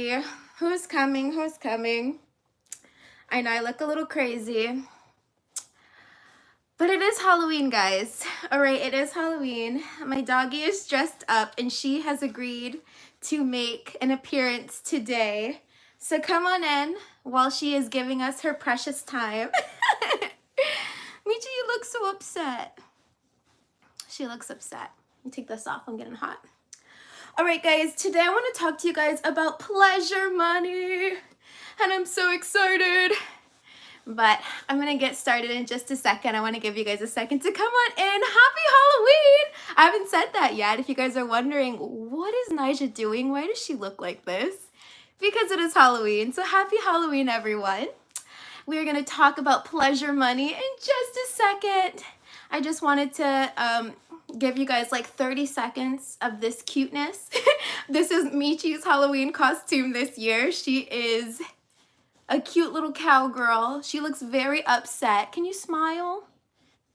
see. Who's coming? Who's coming? I know I look a little crazy. But it is Halloween, guys. All right, it is Halloween. My doggie is dressed up and she has agreed to make an appearance today. So come on in while she is giving us her precious time. Michi, you look so upset. She looks upset. Let me take this off. I'm getting hot. All right, guys, today I want to talk to you guys about pleasure money. And I'm so excited. But I'm going to get started in just a second. I want to give you guys a second to come on in. Happy Halloween! I haven't said that yet. If you guys are wondering, what is Nija doing? Why does she look like this? Because it is Halloween. So happy Halloween, everyone. We are going to talk about pleasure money in just a second. I just wanted to give you guys like 30 seconds of this cuteness. This is Michi's Halloween costume this year. She is a cute little cowgirl. She looks very upset. Can you smile?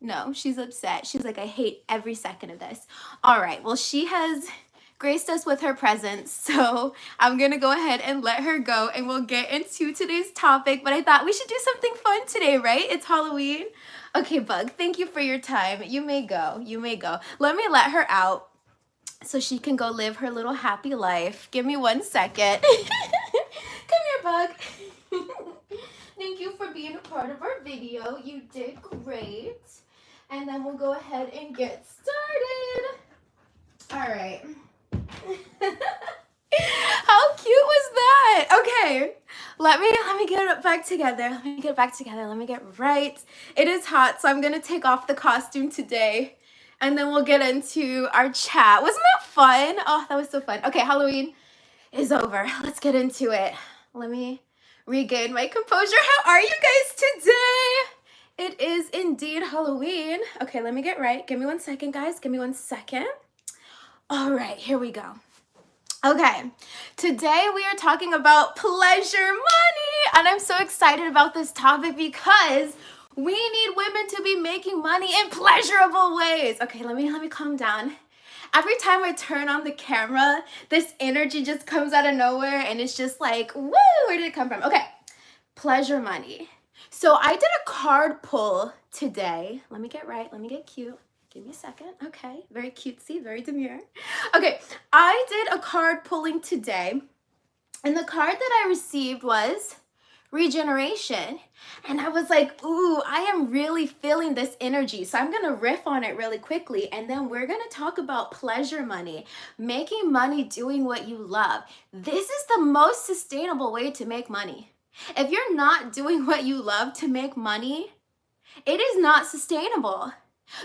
No, she's upset. She's like, I hate every second of this. All right, well, she has graced us with her presence, so I'm gonna go ahead and let her go and we'll get into today's topic. But I thought we should do something fun today, right? It's Halloween. Okay, Bug, thank you for your time. You may go, you may go. Let me let her out so she can go live her little happy life. Give me 1 second. Come here, Bug. Thank you for being a part of our video. You did great. And then we'll go ahead and get started. All right. How cute was that? Okay, let me get it back together. Let me get it back together. Let me get right. It is hot, so I'm gonna take off the costume today, and then we'll get into our chat. Wasn't that fun? Oh, that was so fun. Okay, Halloween is over. Let's get into it. Let me regain my composure. How are you guys today? It is indeed Halloween. Okay, let me get right. Give me 1 second, guys. Give me 1 second. All right, here we go. Okay, today we are talking about pleasure money, and I'm so excited about this topic because we need women to be making money in pleasurable ways. Okay, let me calm down. Every time I turn on the camera, this energy just comes out of nowhere, and it's just like, woo, where did it come from? Okay, pleasure money. So I did a card pull today. Let me get right, let me get cute. Give me a second. Okay, very cutesy, very demure. Okay, I did a card pulling today, and the card that I received was regeneration. And I was like, ooh, I am really feeling this energy. So I'm gonna riff on it really quickly, and then we're gonna talk about pleasure money, making money doing what you love. This is the most sustainable way to make money. If you're not doing what you love to make money, it is not sustainable.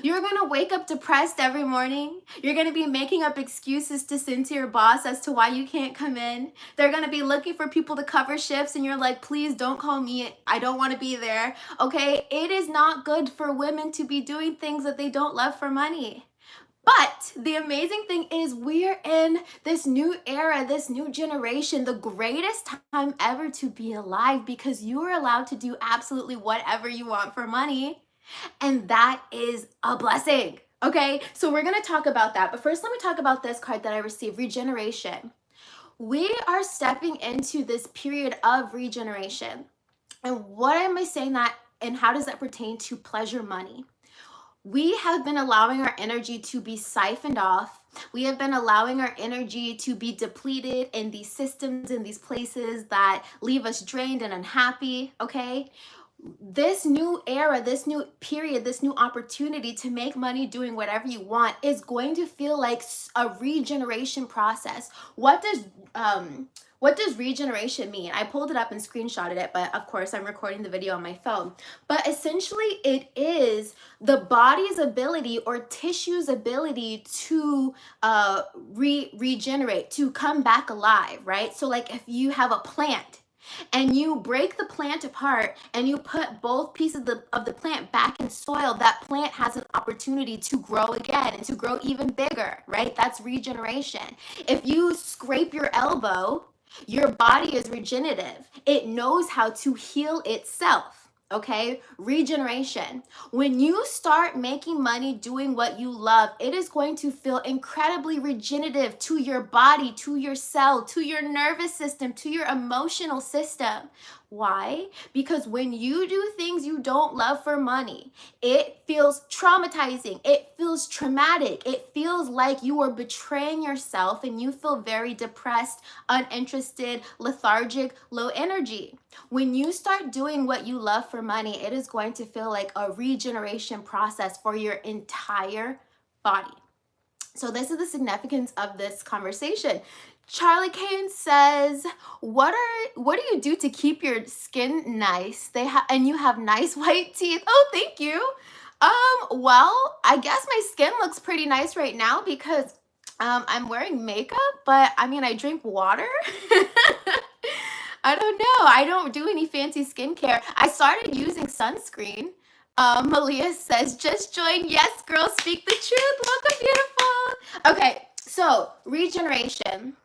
You're going to wake up depressed every morning. You're going to be making up excuses to send to your boss as to why you can't come in. They're going to be looking for people to cover shifts, and you're like, please don't call me. I don't want to be there. Okay, it is not good for women to be doing things that they don't love for money. But the amazing thing is we're in this new era, this new generation, the greatest time ever to be alive, because you are allowed to do absolutely whatever you want for money. And that is a blessing. Okay, so we're going to talk about that. But first, let me talk about this card that I received, regeneration. We are stepping into this period of regeneration. And what am I saying that, and how does that pertain to pleasure money? We have been allowing our energy to be siphoned off. We have been allowing our energy to be depleted in these systems, in these places that leave us drained and unhappy, okay? This new era, this new period, this new opportunity to make money doing whatever you want is going to feel like a regeneration process. What does regeneration mean? I pulled it up and screenshotted it, but of course I'm recording the video on my phone. But essentially it is the body's ability or tissue's ability to regenerate, to come back alive, right? So like if you have a plant, and you break the plant apart and you put both pieces of the plant back in soil, that plant has an opportunity to grow again and to grow even bigger, right? That's regeneration. If you scrape your elbow, your body is regenerative. It knows how to heal itself. Okay, regeneration. When you start making money doing what you love, it is going to feel incredibly regenerative to your body, to your cell, to your nervous system, to your emotional system. Why? Because when you do things you don't love for money, it feels traumatizing. It feels traumatic. It feels like you are betraying yourself and you feel very depressed, uninterested, lethargic, low energy. When you start doing what you love for money, it is going to feel like a regeneration process for your entire body. So this is the significance of this conversation. Charlie Kane says, what do you do to keep your skin nice? And you have nice white teeth. Oh, thank you. Well, I guess my skin looks pretty nice right now because I'm wearing makeup, but I mean, I drink water. I don't know. I don't do any fancy skincare. I started using sunscreen. Malia says, just join. Yes, girl, speak the truth. Welcome, beautiful. Okay, so regeneration.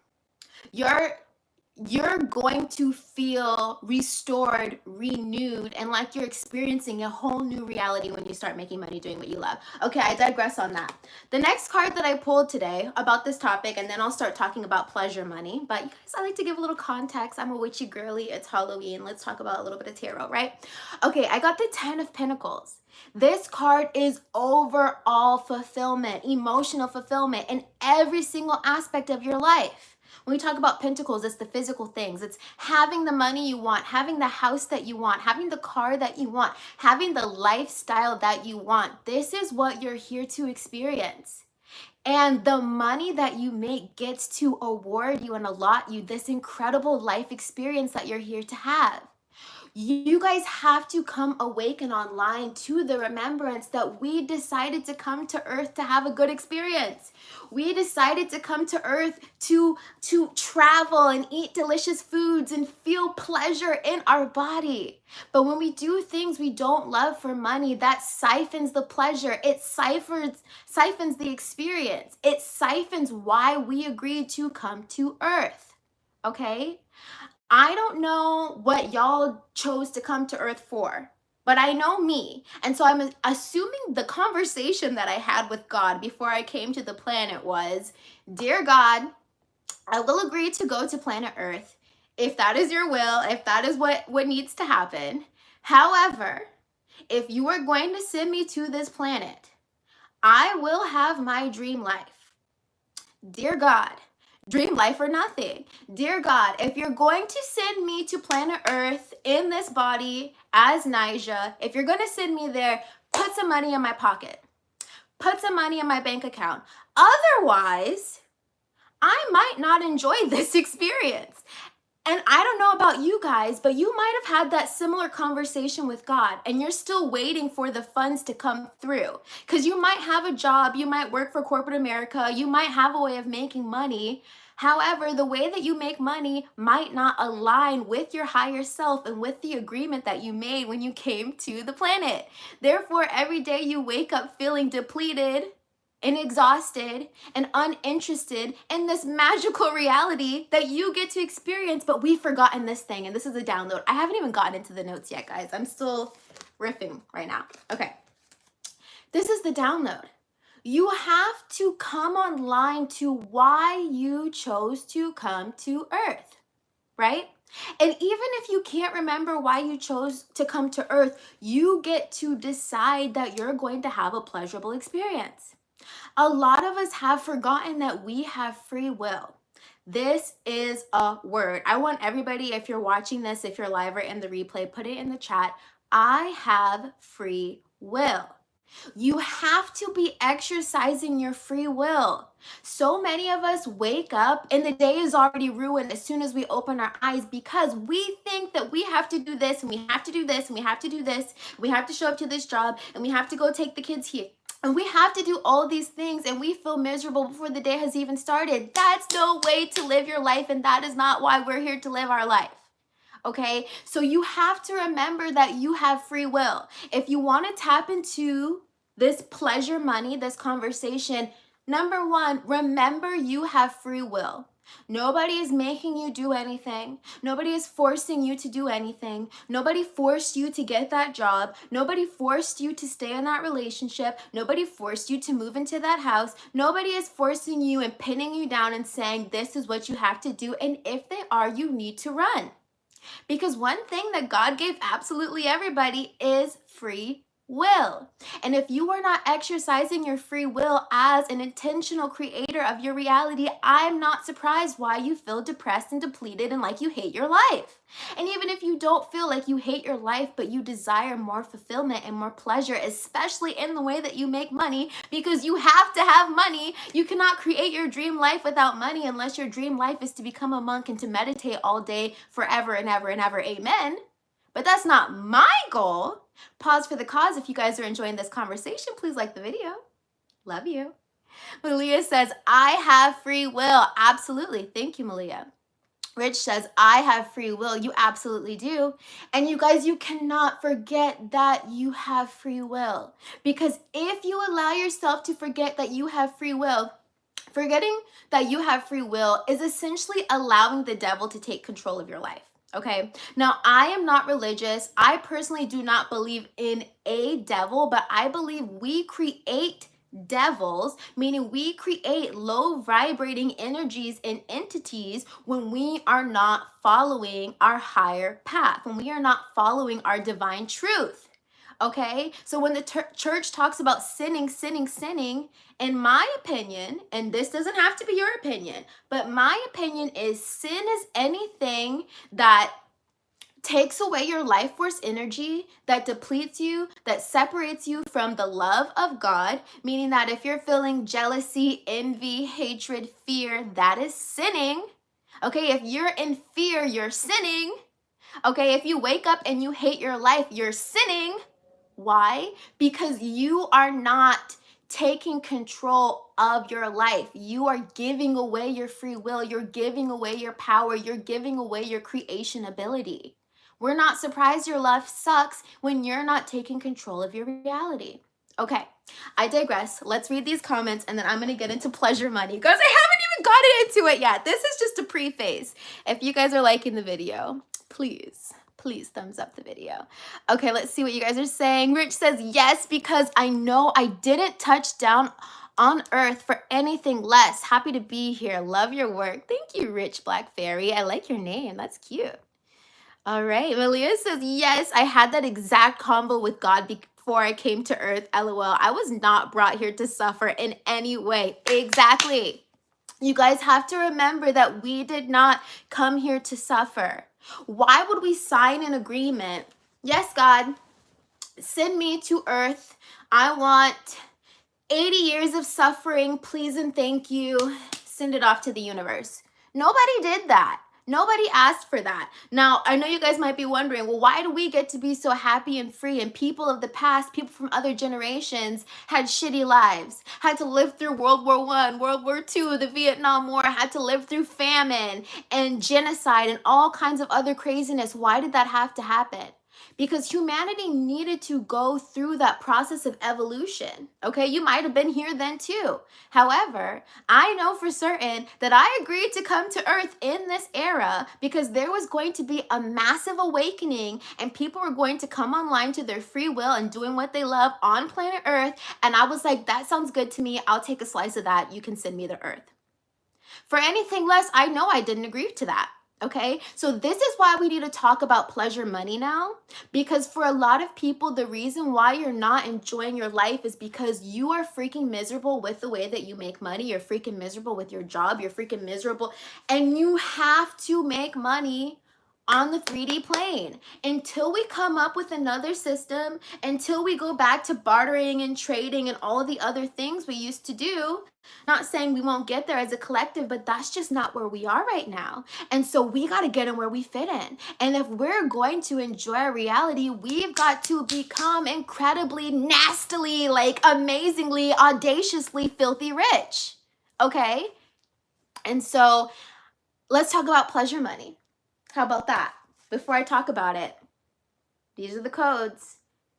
You're going to feel restored, renewed, and like you're experiencing a whole new reality when you start making money doing what you love. Okay, I digress on that. The next card that I pulled today about this topic, and then I'll start talking about pleasure money. But you guys, I like to give a little context. I'm a witchy girly. It's Halloween. Let's talk about a little bit of tarot, right? Okay, I got the 10 of Pentacles. This card is overall fulfillment, emotional fulfillment in every single aspect of your life. When we talk about pentacles, it's the physical things. It's having the money you want, having the house that you want, having the car that you want, having the lifestyle that you want. This is what you're here to experience. And the money that you make gets to award you and allot you this incredible life experience that you're here to have. You guys have to come awaken online to the remembrance that we decided to come to earth to have a good experience. We decided to come to earth to travel and eat delicious foods and feel pleasure in our body. But when we do things we don't love for money, that siphons the pleasure. It siphons the experience. It siphons why we agreed to come to earth. Okay? I don't know what y'all chose to come to earth for, but I know me. And so I'm assuming the conversation that I had with God before I came to the planet was, dear God, I will agree to go to planet Earth if that is your will, if that is what needs to happen. However, if you are going to send me to this planet, I will have my dream life. Dear God, dream life or nothing. Dear God, if you're going to send me to planet Earth in this body as Nija, if you're going to send me there, put some money in my pocket. Put some money in my bank account. Otherwise, I might not enjoy this experience. And I don't know about you guys, but you might have had that similar conversation with God and you're still waiting for the funds to come through. Because you might have a job, you might work for corporate America, you might have a way of making money. However, the way that you make money might not align with your higher self and with the agreement that you made when you came to the planet. Therefore, every day you wake up feeling depleted and exhausted and uninterested in this magical reality that you get to experience, but we've forgotten this thing, and this is a download. I haven't even gotten into the notes yet, guys. I'm still riffing right now. Okay. This is the download. You have to come online to why you chose to come to Earth, right? And even if you can't remember why you chose to come to Earth, you get to decide that you're going to have a pleasurable experience. A lot of us have forgotten that we have free will. This is a word. I want everybody, if you're watching this, if you're live or in the replay, put it in the chat. I have free will. You have to be exercising your free will. So many of us wake up and the day is already ruined as soon as we open our eyes because we think that we have to do this and we have to do this and we have to do this. We have to show up to this job and we have to go take the kids here. And we have to do all these things and we feel miserable before the day has even started. That's no way to live your life, and that is not why we're here to live our life. Okay? So you have to remember that you have free will. If you want to tap into this pleasure money, this conversation, number one, remember you have free will. Nobody is making you do anything. Nobody is forcing you to do anything. Nobody forced you to get that job. Nobody forced you to stay in that relationship. Nobody forced you to move into that house. Nobody is forcing you and pinning you down and saying this is what you have to do. And if they are, you need to run. Because one thing that God gave absolutely everybody is free will. And if you are not exercising your free will as an intentional creator of your reality, I'm not surprised why you feel depressed and depleted and like you hate your life. And even if you don't feel like you hate your life, but you desire more fulfillment and more pleasure, especially in the way that you make money, because you have to have money. You cannot create your dream life without money unless your dream life is to become a monk and to meditate all day forever and ever and ever. Amen. But that's not my goal. Pause for the cause. If you guys are enjoying this conversation, please like the video. Love you. Malia says, I have free will. Absolutely. Thank you, Malia. Rich says, I have free will. You absolutely do. And you guys, you cannot forget that you have free will. Because if you allow yourself to forget that you have free will, forgetting that you have free will is essentially allowing the devil to take control of your life. Okay, now I am not religious. I personally do not believe in a devil, but I believe we create devils, meaning we create low vibrating energies and entities when we are not following our higher path, when we are not following our divine truth. Okay, so when the church talks about sinning, in my opinion, and this doesn't have to be your opinion, but my opinion is sin is anything that takes away your life force energy, that depletes you, that separates you from the love of God, meaning that if you're feeling jealousy, envy, hatred, fear, that is sinning. Okay, if you're in fear, you're sinning. Okay, if you wake up and you hate your life, you're sinning. Why? Because you are not taking control of your life. You are giving away your free will. You're giving away your power. You're giving away your creation ability. We're not surprised your life sucks when you're not taking control of your reality. Okay, I digress. Let's read these comments and then I'm going to get into pleasure money because I haven't even gotten into it yet. This is just a preface. If you guys are liking the video, please thumbs up the video. Okay, let's see what you guys are saying. Rich says, yes, because I know I didn't touch down on earth for anything less. Happy to be here. Love your work. Thank you, Rich Black Fairy. I like your name. That's cute. All right, Malia says, yes, I had that exact combo with God before I came to earth. LOL. I was not brought here to suffer in any way. Exactly. You guys have to remember that we did not come here to suffer. Why would we sign an agreement? Yes, God, send me to earth. I want 80 years of suffering, please and thank you. Send it off to the universe. Nobody did that. Nobody asked for that. Now, I know you guys might be wondering, well, why do we get to be so happy and free? And people of the past, people from other generations had shitty lives, had to live through World War I, World War II, the Vietnam War, had to live through famine and genocide and all kinds of other craziness. Why did that have to happen? Because humanity needed to go through that process of evolution. Okay, you might have been here then too. However, I know for certain that I agreed to come to earth in this era because there was going to be a massive awakening and people were going to come online to their free will and doing what they love on planet earth. And I was like, that sounds good to me. I'll take a slice of that. You can send me the earth. For anything less, I know I didn't agree to that. Okay, so this is why we need to talk about pleasure money now, because for a lot of people, the reason why you're not enjoying your life is because you are freaking miserable with the way that you make money. You're freaking miserable with your job. You're freaking miserable, and you have to make money on the 3D plane until we come up with another system, until we go back to bartering and trading and all of the other things we used to do. Not saying we won't get there as a collective, but that's just not where we are right now. And so we got to get in where we fit in. And if we're going to enjoy our reality, we've got to become incredibly, nastily, like amazingly, audaciously filthy rich. Okay? And so let's talk about pleasure money. How about that? Before I talk about it, these are the codes.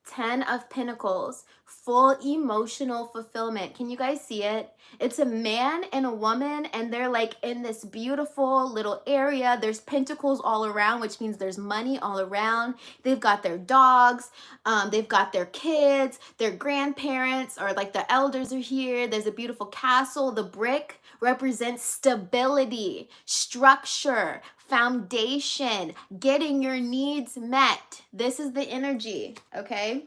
10 of Pentacles, full emotional fulfillment. Can you guys see it? It's a man and a woman, and they're like in this beautiful little area. There's pentacles all around, which means there's money all around. They've got their dogs, they've got their kids, their grandparents, or like the elders are here. There's a beautiful castle. The brick represents stability, structure, foundation, getting your needs met. This is the energy, okay?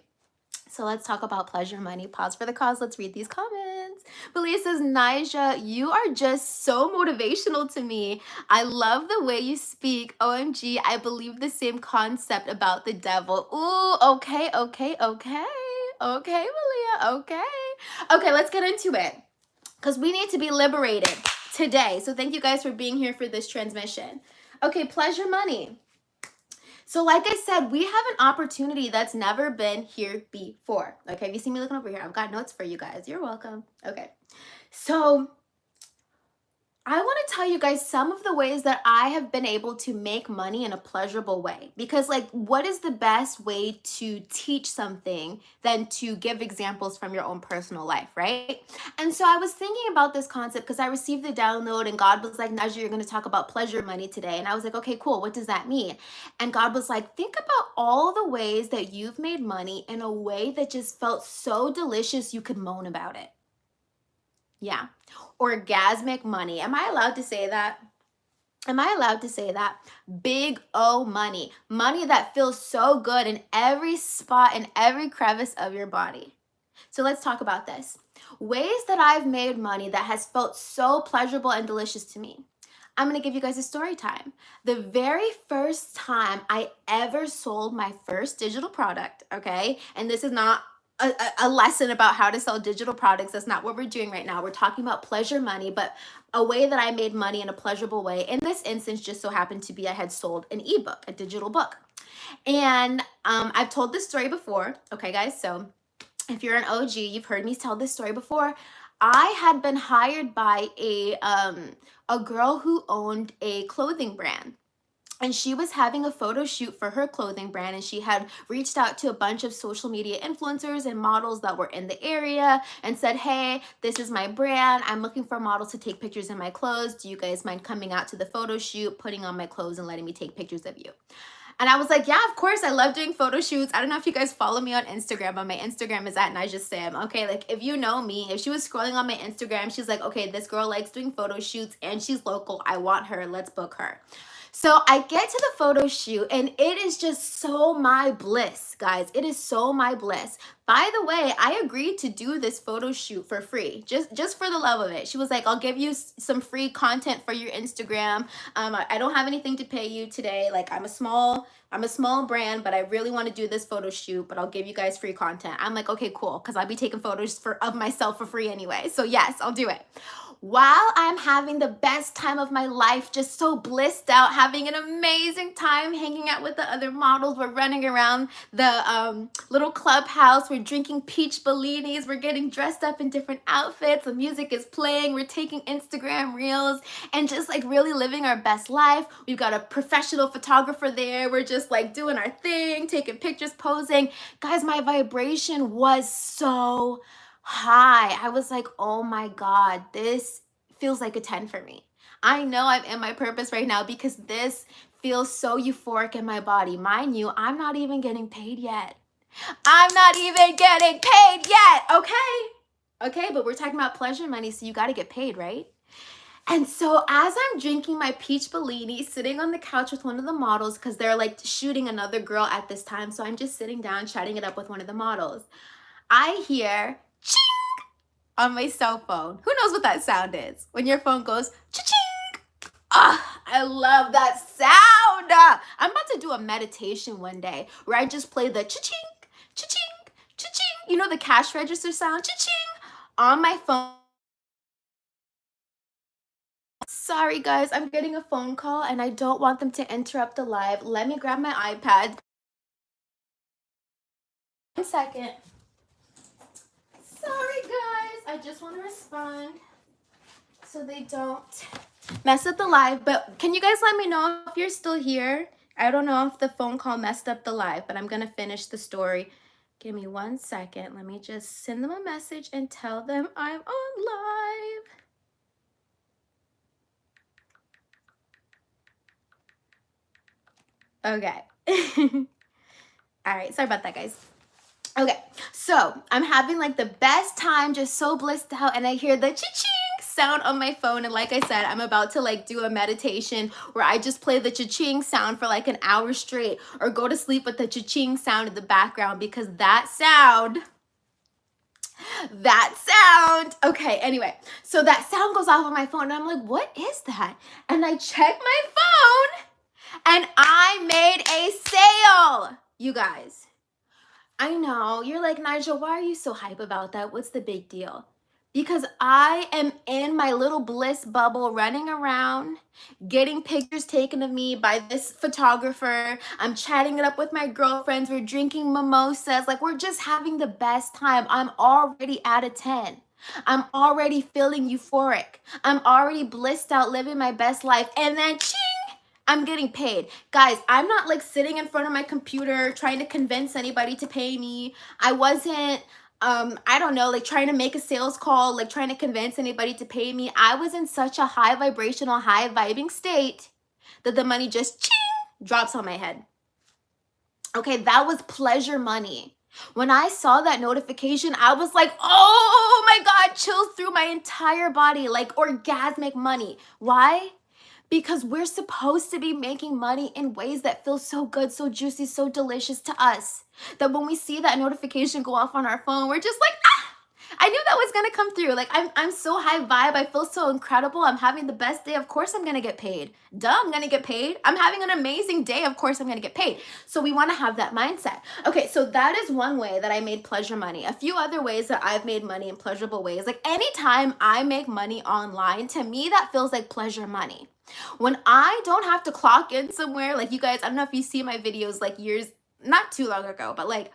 So let's talk about pleasure money. Pause for the cause. Let's read these comments. Believe says, Nija, you are just so motivational to me. I love the way you speak. OMG, I believe the same concept about the devil. Ooh, okay. Okay, Malia, okay. Okay, let's get into it, because we need to be liberated today. So thank you guys for being here for this transmission. Okay, pleasure money. So like I said, we have an opportunity that's never been here before. Okay, if you see me looking over here, I've got notes for you guys. You're welcome. Okay, so I want to tell you guys some of the ways that I have been able to make money in a pleasurable way. Because like, what is the best way to teach something than to give examples from your own personal life, right? And so I was thinking about this concept because I received the download and God was like, Nija, you're going to talk about pleasure money today. And I was like, okay, cool. What does that mean? And God was like, think about all the ways that you've made money in a way that just felt so delicious you could moan about it. Yeah. Orgasmic money. Am I allowed to say that? Am I allowed to say that? Big O money. Money that feels so good in every spot and every crevice of your body. So let's talk about this. Ways that I've made money that has felt so pleasurable and delicious to me. I'm going to give you guys a story time. The very first time I ever sold my first digital product, okay? And this is not a lesson about how to sell digital products. That's not what we're doing right now. We're talking about pleasure money, but a way that I made money in a pleasurable way. In this instance, just so happened to be I had sold an ebook, a digital book. And I've told this story before. Okay, guys, so if you're an OG, you've heard me tell this story before. I had been hired by a girl who owned a clothing brand. And she was having a photo shoot for her clothing brand, and she had reached out to a bunch of social media influencers and models that were in the area and said, hey, this is my brand. I'm looking for models to take pictures in my clothes. Do you guys mind coming out to the photo shoot, putting on my clothes and letting me take pictures of you? And I was like, yeah, of course. I love doing photo shoots. I don't know if you guys follow me on Instagram, but my Instagram is at Nija Sym. Okay, like if you know me, if she was scrolling on my Instagram, she's like, okay, this girl likes doing photo shoots and she's local. I want her. Let's book her. So I get to the photo shoot and it is just so my bliss, guys. It is so my bliss. By the way, I agreed to do this photo shoot for free, just for the love of it. She was like, I'll give you some free content for your Instagram. I don't have anything to pay you today. Like I'm a small brand, but I really want to do this photo shoot, but I'll give you guys free content. I'm like, okay, cool. Cause I'll be taking photos of myself for free anyway. So yes, I'll do it. While I'm having the best time of my life, just so blissed out, having an amazing time hanging out with the other models. We're running around the little clubhouse. We're drinking peach bellinis. We're getting dressed up in different outfits. The music is playing. We're taking Instagram reels and just like really living our best life. We've got a professional photographer there. We're just like doing our thing, taking pictures, posing. Guys, my vibration was so high. I was like, oh my God, this feels like a 10 for me. I know I'm in my purpose right now because this feels so euphoric in my body. Mind you, I'm not even getting paid yet. I'm not even getting paid yet, okay? Okay, but we're talking about pleasure money, so you gotta get paid, right? And so as I'm drinking my peach bellini, sitting on the couch with one of the models, because they're like shooting another girl at this time, so I'm just sitting down, chatting it up with one of the models. I hear ching on my cell phone. Who knows what that sound is? When your phone goes cha-ching. Ah, I love that sound. I'm about to do a meditation one day where I just play the cha-ching, cha-ching, cha-ching. You know the cash register sound? Cha-ching on my phone. Sorry guys, I'm getting a phone call and I don't want them to interrupt the live. Let me grab my iPad. 1 second. Sorry guys, I just want to respond so they don't mess up the live. But can you guys let me know if you're still here? I don't know if the phone call messed up the live, but I'm gonna finish the story. Give me 1 second. Let me just send them a message and tell them I'm on live. Okay. All right, sorry about that, guys. Okay, so I'm having like the best time, just so blissed out, and I hear the cha-ching sound on my phone. And like I said, I'm about to like do a meditation where I just play the cha-ching sound for like an hour straight, or go to sleep with the cha-ching sound in the background, because that sound, okay, anyway, so that sound goes off on my phone and I'm like, what is that? And I check my phone and I made a sale, you guys. I know, you're like, Nigel, why are you so hype about that? What's the big deal? Because I am in my little bliss bubble, running around, getting pictures taken of me by this photographer. I'm chatting it up with my girlfriends. We're drinking mimosas. Like, we're just having the best time. I'm already out of 10. I'm already feeling euphoric. I'm already blissed out, living my best life. And then, ching! I'm getting paid. Guys, I'm not like sitting in front of my computer trying to convince anybody to pay me. I wasn't, I don't know, like trying to make a sales call, like trying to convince anybody to pay me. I was in such a high vibrational, high vibing state that the money just ching, drops on my head. Okay, that was pleasure money. When I saw that notification, I was like, oh my God, chills through my entire body, like orgasmic money. Why? Because we're supposed to be making money in ways that feel so good, so juicy, so delicious to us, that when we see that notification go off on our phone, we're just like, ah, I knew that was gonna come through. Like, I'm so high vibe. I feel so incredible. I'm having the best day. Of course I'm gonna get paid. Duh, I'm gonna get paid. I'm having an amazing day. Of course I'm gonna get paid. So we wanna have that mindset. Okay, so that is one way that I made pleasure money. A few other ways that I've made money in pleasurable ways. Like, anytime I make money online, to me, that feels like pleasure money. When I don't have to clock in somewhere, like you guys, I don't know if you see my videos like years, not too long ago, but like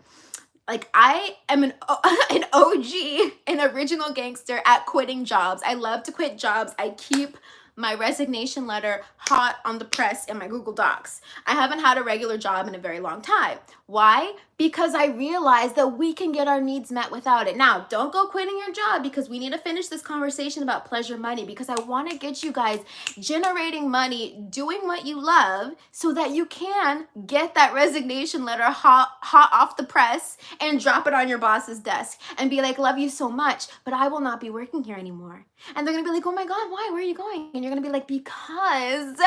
I am an OG, an original gangster at quitting jobs. I love to quit jobs. I keep my resignation letter hot on the press in my Google Docs. I haven't had a regular job in a very long time. Why? Because I realized that we can get our needs met without it. Now, don't go quitting your job, because we need to finish this conversation about pleasure money, because I want to get you guys generating money, doing what you love, so that you can get that resignation letter hot off the press and drop it on your boss's desk and be like, love you so much, but I will not be working here anymore. And they're going to be like, oh my God, why? Where are you going? And you're going to be like, because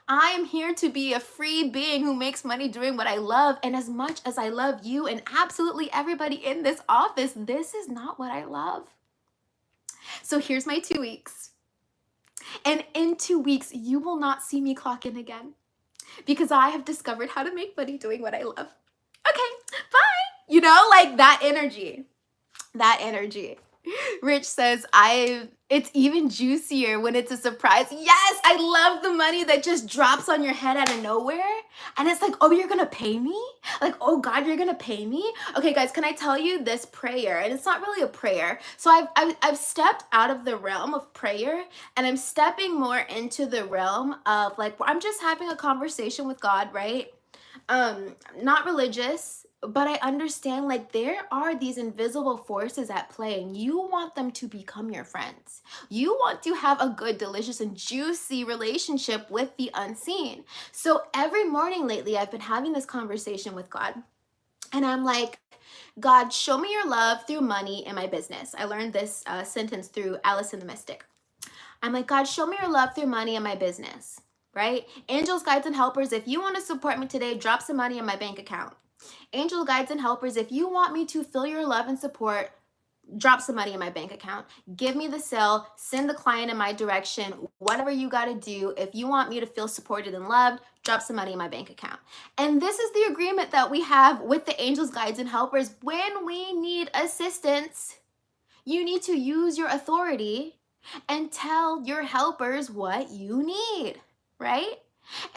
I am here to be a free being who makes money doing what I love. And as much as I love you and absolutely everybody in this office, this is not what I love. So here's my 2 weeks. And in 2 weeks, you will not see me clock in again, because I have discovered how to make money doing what I love. Okay, bye. You know, like that energy. Rich says, it's even juicier when it's a surprise. Yes, I love the money that just drops on your head out of nowhere. And it's like, oh, you're gonna pay me? Like, oh God, you're gonna pay me? Okay, guys, can I tell you this prayer? And it's not really a prayer. So I've stepped out of the realm of prayer, and I'm stepping more into the realm of like, I'm just having a conversation with God, right? Not religious, but I understand like there are these invisible forces at play, and you want them to become your friends. You want to have a good, delicious, and juicy relationship with the unseen. So every morning lately, I've been having this conversation with God, and I'm like, God, show me your love through money in my business. I learned this sentence through Alice in the Mystic. I'm like, God, show me your love through money in my business, right? Angels, guides, and helpers, if you want to support me today, drop some money in my bank account. Angel, guides, and helpers, if you want me to feel your love and support, drop some money in my bank account. Give me the sale, send the client in my direction, whatever you got to do. If you want me to feel supported and loved, drop some money in my bank account. And this is the agreement that we have with the angels, guides, and helpers. When we need assistance, you need to use your authority and tell your helpers what you need, right?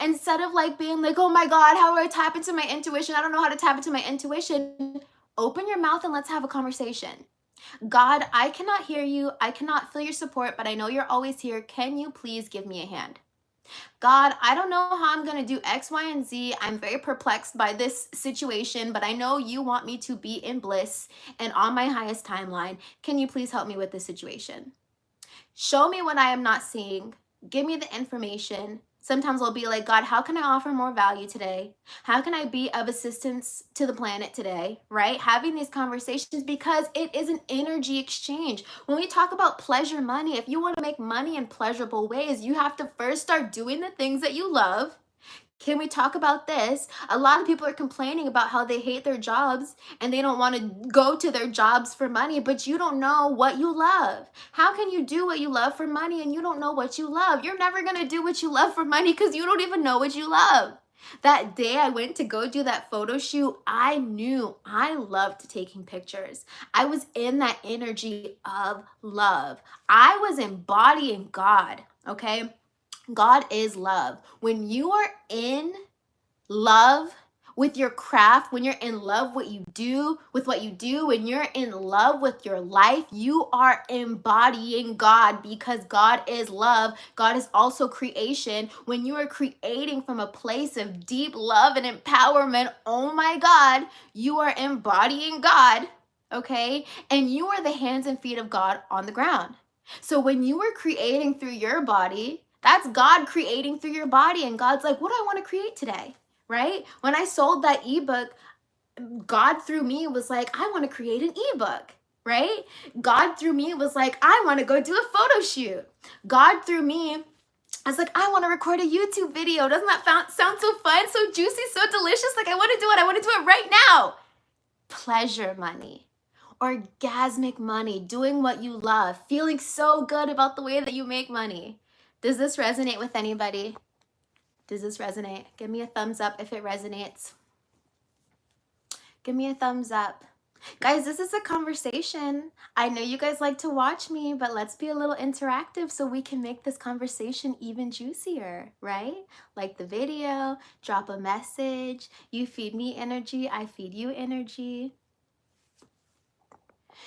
Instead of like being like, oh my God, how do I tap into my intuition? I don't know how to tap into my intuition. Open your mouth and let's have a conversation. God, I cannot hear you. I cannot feel your support, but I know you're always here. Can you please give me a hand? God, I don't know how I'm going to do X, Y, and Z. I'm very perplexed by this situation, but I know you want me to be in bliss and on my highest timeline. Can you please help me with this situation? Show me what I am not seeing. Give me the information. Sometimes I'll be like, God, how can I offer more value today? How can I be of assistance to the planet today? Right? Having these conversations, because it is an energy exchange. When we talk about pleasure money, if you want to make money in pleasurable ways, you have to first start doing the things that you love. Can we talk about this? A lot of people are complaining about how they hate their jobs and they don't want to go to their jobs for money, but you don't know what you love. How can you do what you love for money and you don't know what you love? You're never going to do what you love for money because you don't even know what you love. That day I went to go do that photo shoot, I knew I loved taking pictures. I was in that energy of love. I was embodying God, okay? God is love. When you are in love with your craft, when you're in love with what you do, when you're in love with your life, you are embodying God because God is love. God is also creation. When you are creating from a place of deep love and empowerment, oh my God, you are embodying God, okay? And you are the hands and feet of God on the ground. So when you are creating through your body, that's God creating through your body. And God's like, what do I want to create today? Right? When I sold that ebook, God through me was like, I want to create an ebook. Right? God through me was like, I want to go do a photo shoot. God through me, I was like, I want to record a YouTube video. Doesn't that sound so fun, so juicy, so delicious? Like, I want to do it. I want to do it right now. Pleasure money. Orgasmic money, doing what you love, feeling so good about the way that you make money. Does this resonate with anybody? Does this resonate? Give me a thumbs up if it resonates. Give me a thumbs up. Guys, this is a conversation. I know you guys like to watch me, but let's be a little interactive so we can make this conversation even juicier, right? Like the video, drop a message. You feed me energy, I feed you energy.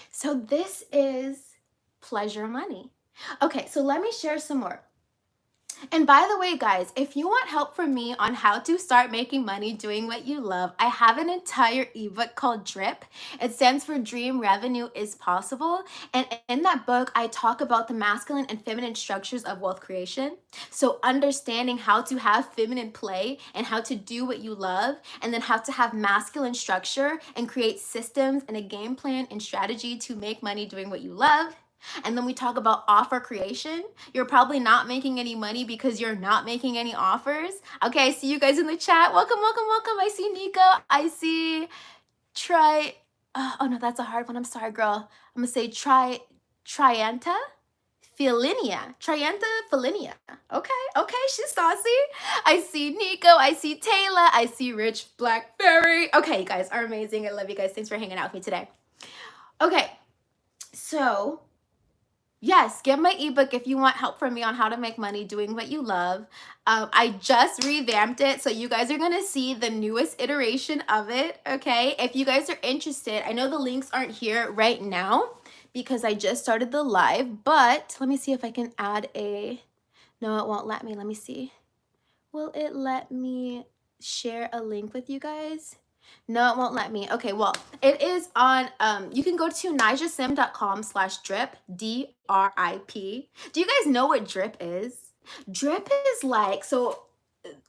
So this is pleasure money. Okay, so let me share some more. And by the way, guys, if you want help from me on how to start making money doing what you love, I have an entire ebook called DRIP. It stands for Dream Revenue is Possible. And in that book, I talk about the masculine and feminine structures of wealth creation. So understanding how to have feminine play and how to do what you love, and then how to have masculine structure and create systems and a game plan and strategy to make money doing what you love. And then we talk about offer creation. You're probably not making any money because you're not making any offers. Okay, I see you guys in the chat. Welcome, welcome, welcome. I see Nico. I see oh no, that's a hard one. I'm sorry, girl. I'm gonna say Trianta Filinia. Trianta Filinia. Okay, she's saucy. I see Nico. I see Taylor. I see Rich Blackberry. Okay, you guys are amazing. I love you guys. Thanks for hanging out with me today. Okay, so yes, get my ebook if you want help from me on how to make money doing what you love. I just revamped it, so you guys are going to see the newest iteration of it, okay? If you guys are interested, I know the links aren't here right now because I just started the live, but let me see if I can add no, it won't let me. Let me see. Will it let me share a link with you guys? No, it won't let me. Okay, well, it is on, you can go to nijasym.com/drip, D-R-I-P. Do you guys know what drip is? Drip is like, so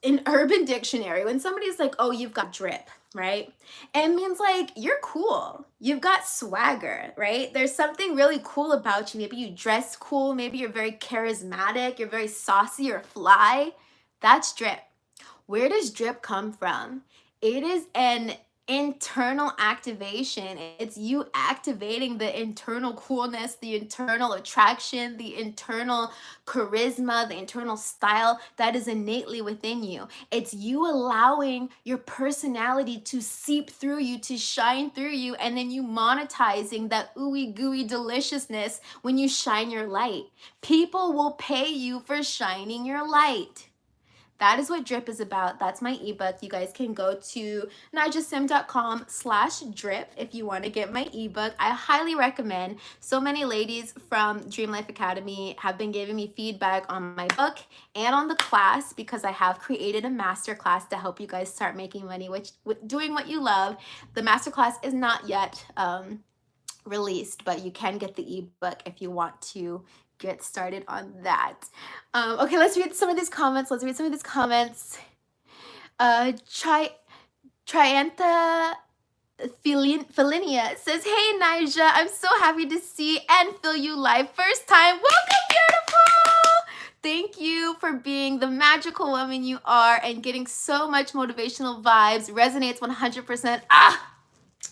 in Urban Dictionary, when somebody's like, oh, you've got drip, right? It means like, you're cool. You've got swagger, right? There's something really cool about you. Maybe you dress cool. Maybe you're very charismatic. You're very saucy or fly. That's drip. Where does drip come from? It is an internal activation. It's you activating the internal coolness, the internal attraction, the internal charisma, the internal style that is innately within you. It's you allowing your personality to seep through you, to shine through you, and then you monetizing that ooey gooey deliciousness when you shine your light. People will pay you for shining your light. That is what Drip is about. That's my ebook. You guys can go to nijasym.com/drip if you want to get my ebook. I highly recommend. So many ladies from Dream Life Academy have been giving me feedback on my book and on the class, because I have created a masterclass to help you guys start making money, doing what you love. The masterclass is not yet released, but you can get the ebook if you want to get started on that. Okay, let's read some of these comments. Triantha Felinia says, hey Nija, I'm so happy to see and feel you live. First time. Welcome, beautiful. Thank you for being the magical woman you are and getting so much motivational vibes. Resonates 100%.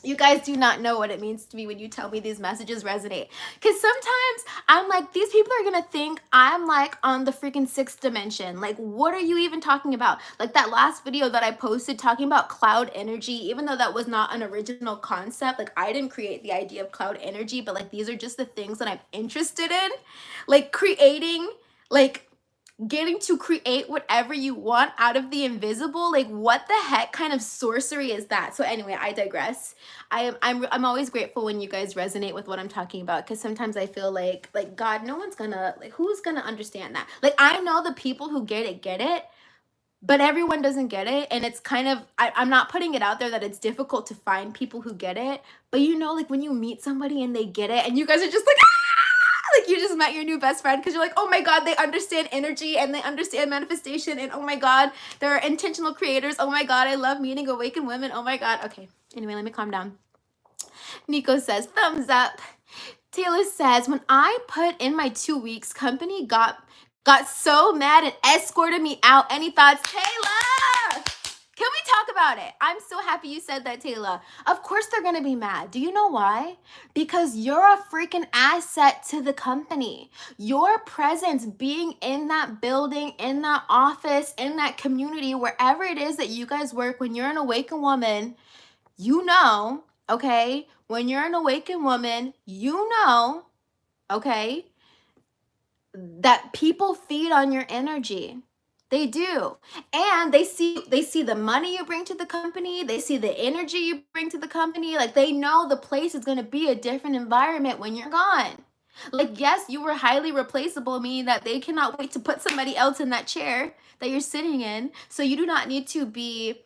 You guys do not know what it means to me when you tell me these messages resonate. Because sometimes I'm like, these people are going to think I'm like on the freaking 6th dimension. Like, what are you even talking about? Like that last video that I posted talking about cloud energy, even though that was not an original concept. Like, I didn't create the idea of cloud energy, but like, these are just the things that I'm interested in. Like creating, like getting to create whatever you want out of the invisible. Like, what the heck kind of sorcery is that? So anyway, I digress. I'm always grateful when you guys resonate with what I'm talking about, because sometimes I feel like God, no one's gonna, like, who's gonna understand that? Like, I know the people who get it, but everyone doesn't get it. And it's kind of, I'm not putting it out there that it's difficult to find people who get it, but you know, like when you meet somebody and they get it and you guys are just like, like you just met your new best friend, because you're like, oh my God, they understand energy and they understand manifestation, and oh my God, they're intentional creators. Oh my God, I love meeting awakened women. Oh my God. Okay, anyway, let me calm down. Nico says, thumbs up. Taylor says, when I put in my 2 weeks, company got so mad and escorted me out. Any thoughts, Taylor? Can we talk about it? I'm so happy you said that, Taylor. Of course they're going to be mad. Do you know why? Because you're a freaking asset to the company. Your presence, being in that building, in that office, in that community, wherever it is that you guys work, when you're an awakened woman, you know, okay? When you're an awakened woman, you know, okay, that people feed on your energy. They do. And they see the money you bring to the company. They see the energy you bring to the company. Like, they know the place is going to be a different environment when you're gone. Like, yes, you were highly replaceable, meaning that they cannot wait to put somebody else in that chair that you're sitting in. So you do not need to be,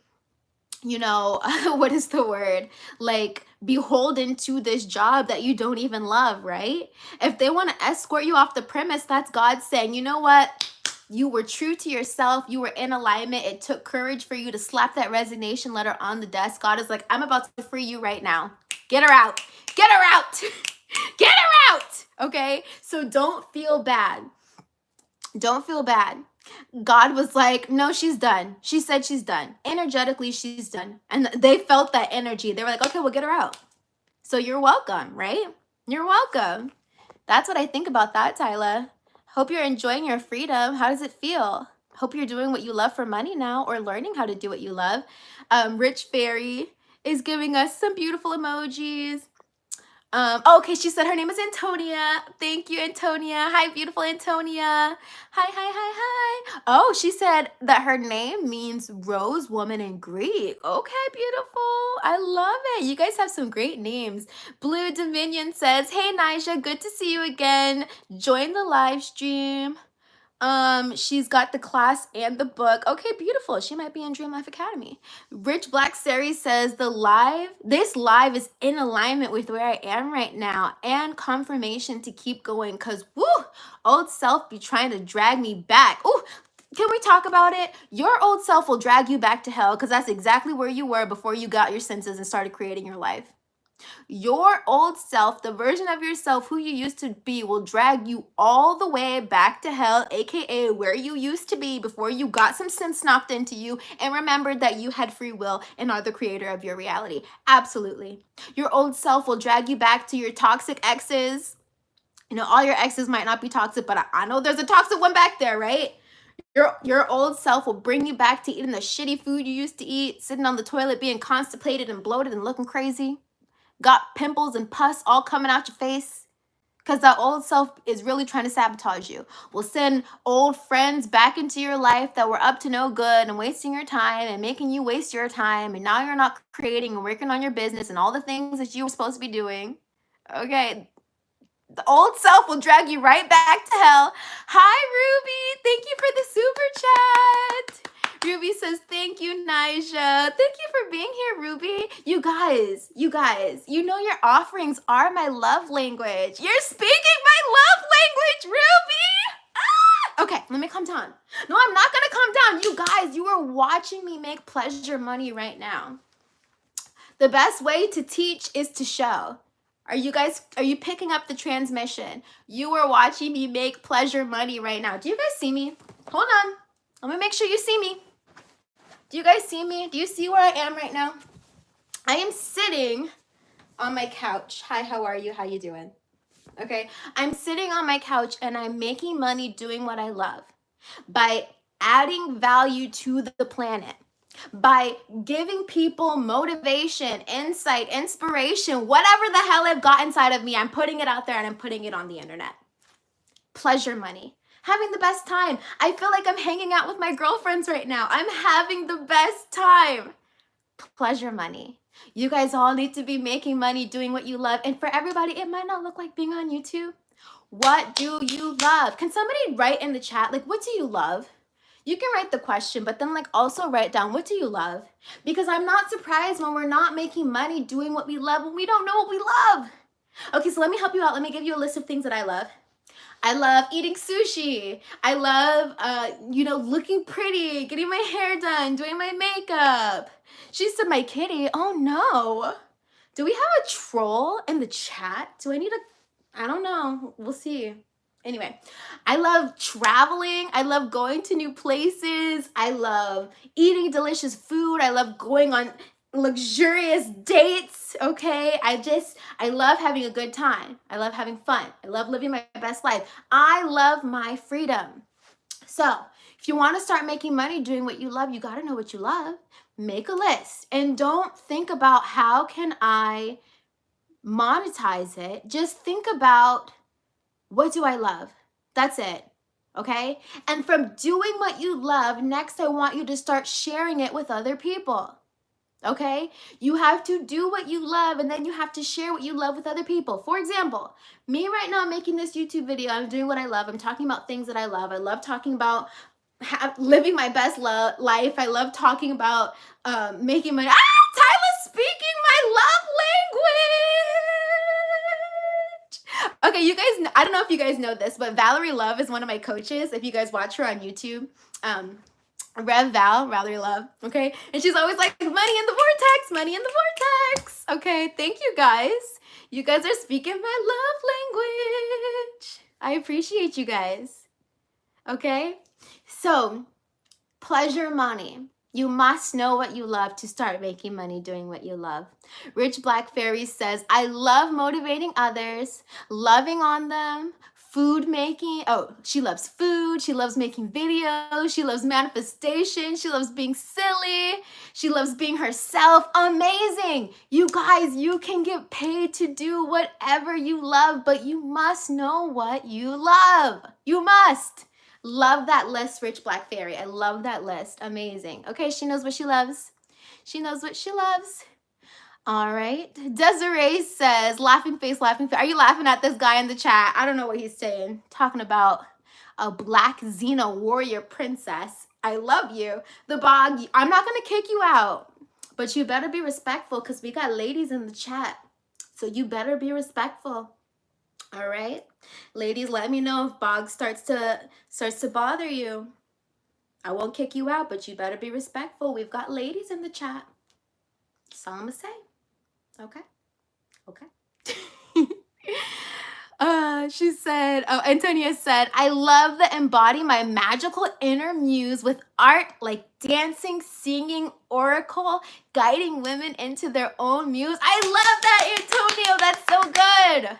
you know, what is the word? Like, beholden to this job that you don't even love, right? If they want to escort you off the premise, that's God saying, you know what? You were true to yourself. You were in alignment. It took courage for you to slap that resignation letter on the desk. God is like, I'm about to free you right now. Get her out. Get her out. Get her out. Okay? So don't feel bad. Don't feel bad. God was like, no, she's done. She said she's done. Energetically, she's done. And they felt that energy. They were like, okay, we'll get her out. So you're welcome, right? You're welcome. That's what I think about that, Tyler. Hope you're enjoying your freedom. How does it feel? Hope you're doing what you love for money now, or learning how to do what you love. Rich Fairy is giving us some beautiful emojis. Okay, she said her name is Antonia. Thank you, Antonia. Hi, beautiful Antonia. Hi. Oh, she said that her name means rose woman in Greek. Okay, beautiful. I love it. You guys have some great names. Blue Dominion says, hey, Nija, good to see you again. Join the live stream. She's got the class and the book. Okay, beautiful. She might be in Dream Life Academy. Rich Black Series says this live is in alignment with where I am right now, and confirmation to keep going, because woo, old self be trying to drag me back. Ooh, can we talk about it? Your old self will drag you back to hell, because that's exactly where you were before you got your senses and started creating your life. Your old self, the version of yourself who you used to be, will drag you all the way back to hell, aka where you used to be before you got some sense knocked into you and remembered that you had free will and are the creator of your reality. Absolutely. Your old self will drag you back to your toxic exes. You know, all your exes might not be toxic, but I know there's a toxic one back there, right? Your old self will bring you back to eating the shitty food you used to eat, sitting on the toilet being constipated and bloated and looking crazy. Got pimples and pus all coming out your face. because that old self is really trying to sabotage you. We'll send old friends back into your life that were up to no good and wasting your time and making you waste your time. And now you're not creating and working on your business and all the things that you were supposed to be doing. Okay. The old self will drag you right back to hell. Hi, Ruby. Thank you for the super chat. Ruby says, thank you, Nija. Thank you for being here, Ruby. You guys, you know your offerings are my love language. You're speaking my love language, Ruby. Ah! Okay, let me calm down. No, I'm not gonna calm down. You guys, you are watching me make pleasure money right now. The best way to teach is to show. Are you picking up the transmission? You are watching me make pleasure money right now. Do you guys see me? Hold on. Let me make sure you see me. Do you guys see me? Do you see where I am right now? I am sitting on my couch. Hi, how are you? How you doing? Okay. I'm sitting on my couch and I'm making money doing what I love by adding value to the planet, by giving people motivation, insight, inspiration, whatever the hell I've got inside of me, I'm putting it out there and I'm putting it on the internet. Pleasure money. Having the best time. I feel like I'm hanging out with my girlfriends right now. I'm having the best time. Pleasure money. You guys all need to be making money doing what you love. And for everybody, it might not look like being on YouTube. What do you love? Can somebody write in the chat, like, what do you love? You can write the question, but then like also write down, what do you love? Because I'm not surprised when we're not making money doing what we love when we don't know what we love. Okay, so let me help you out. Let me give you a list of things that I love. I love eating sushi. I love, looking pretty, getting my hair done, doing my makeup. She said, my kitty. Oh no. Do we have a troll in the chat? Do I need I don't know. We'll see. Anyway, I love traveling. I love going to new places. I love eating delicious food. I love going on luxurious dates, okay? I love having a good time. I love having fun. I love living my best life. I love my freedom. So if you want to start making money doing what you love, you got to know what you love. Make a list and don't think about how can I monetize it. Just think about, what do I love? That's it. Okay? And from doing what you love, next I want you to start sharing it with other people. Okay? You have to do what you love and then you have to share what you love with other people. For example, me right now making this YouTube video, I'm doing what I love. I'm talking about things that I love. I love talking about living my best life. I love talking about making money. Tyler's speaking my love language. Okay, you guys, I don't know if you guys know this, but Valerie Love is one of my coaches. If you guys watch her on YouTube, Valerie Love, okay? And she's always like, money in the vortex, money in the vortex. Okay, thank you guys. You guys are speaking my love language. I appreciate you guys. Okay? So, pleasure money. You must know what you love to start making money doing what you love. Rich Black Fairy says, I love motivating others, loving on them, food making. Oh, she loves food. She loves making videos. She loves manifestation. She loves being silly. She loves being herself. Amazing. You guys, you can get paid to do whatever you love, but you must know what you love. You must. Love that list, Rich Black Fairy. I love that list. Amazing. Okay, she knows what she loves. She knows what she loves. All right. Desiree says, laughing face, laughing face. Are you laughing at this guy in the chat? I don't know what he's saying. Talking about a black Xena warrior princess. I love you. The Bog, I'm not going to kick you out, but you better be respectful because we got ladies in the chat. So you better be respectful. All right. Ladies, let me know if Bog starts to bother you. I won't kick you out, but you better be respectful. We've got ladies in the chat. That's all I'm going to say. Okay. Okay. She said, Antonia said, I love to embody my magical inner muse with art like dancing, singing, oracle, guiding women into their own muse. I love that, Antonio. That's so good.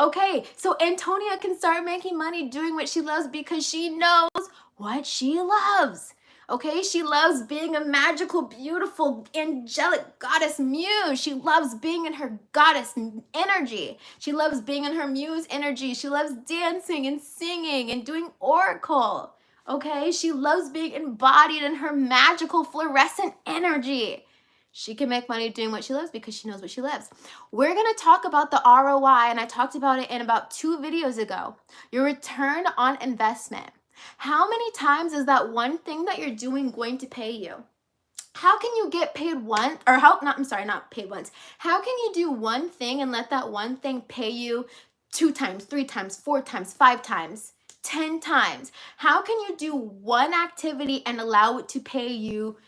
Okay, so Antonia can start making money doing what she loves because she knows what she loves. Okay, she loves being a magical, beautiful, angelic goddess muse. She loves being in her goddess energy. She loves being in her muse energy. She loves dancing and singing and doing oracle. Okay, she loves being embodied in her magical fluorescent energy. She can make money doing what she loves because she knows what she loves. We're going to talk about the ROI, and I talked about it in about 2 videos ago. Your return on investment. How many times is that one thing that you're doing going to pay you? How can you get paid once, or not paid once. How can you do one thing and let that one thing pay you 2 times, 3 times, 4 times, 5 times, 10 times? How can you do one activity and allow it to pay you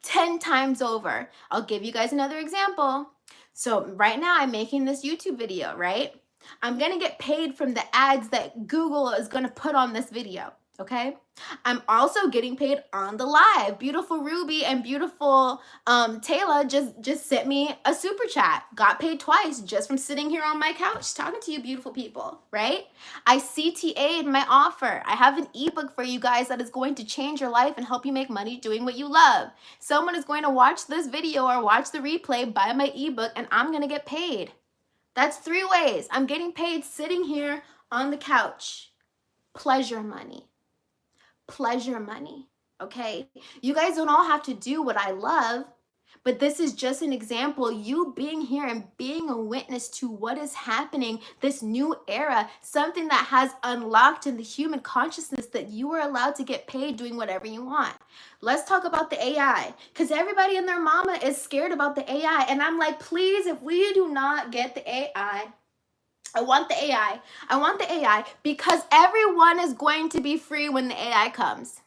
10 times over? I'll give you guys another example. So right now I'm making this YouTube video, right? I'm gonna get paid from the ads that Google is gonna put on this video, okay? I'm also getting paid on the live. Beautiful Ruby and beautiful Taylor just sent me a super chat. Got paid twice just from sitting here on my couch talking to you beautiful people, right? I CTA'd my offer. I have an ebook for you guys that is going to change your life and help you make money doing what you love. Someone is going to watch this video or watch the replay, buy my ebook, and I'm gonna get paid. That's 3 ways. I'm getting paid sitting here on the couch. Pleasure money. Pleasure money, okay? You guys don't all have to do what I love, but this is just an example. You being here and being a witness to what is happening, this new era, something that has unlocked in the human consciousness that you are allowed to get paid doing whatever you want. Let's talk about the AI, because everybody and their mama is scared about the AI, and I'm like, please, if we do not get the AI, I want the AI. I want the AI because everyone is going to be free when the AI comes.